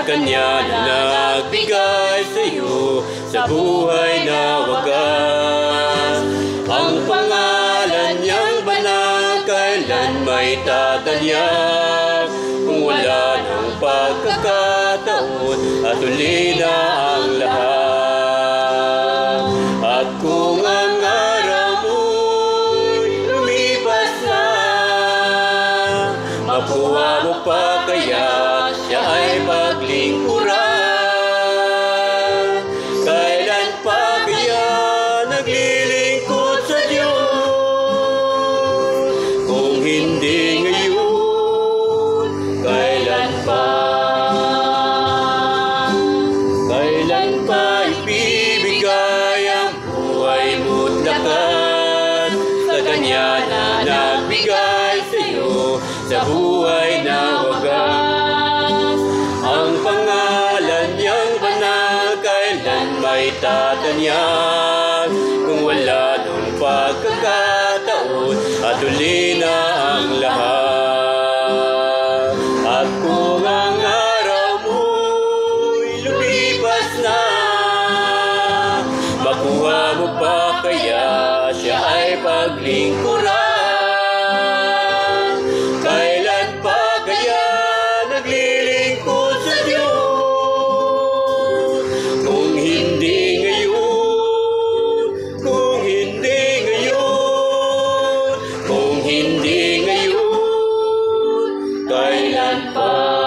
Kanya na nagbigay sa'yo sa buhay na wagas. Ang pangalan niyang banal kailan may tatanyag. Kung wala ng pagkakataon at uli na ang lahat. At kung ang araw mo'y lumipas na, makuha mo pa kaya siya ay paglingkuran. Kailan pa kaya naglilingkod sa Diyos? Kung hindi ngayon, kailan pa? Kailan pa ibibigay ang buhay mo't lakas sa Kanya na nagbigay sa'yo sa buhay na wagas? Ang pangalan niyang banal kailan may tatanyag. Kung wala nung pagkakataon at uli na ang lahat. At kung ang araw mo'y lumipas na, makuha mo pa kaya siya ay paglingkuran. Kailan pa kaya naglilingkod sa Diyos? Kung hindi ngayon, kung hindi ngayon, kung hindi ngayon, kailan pa?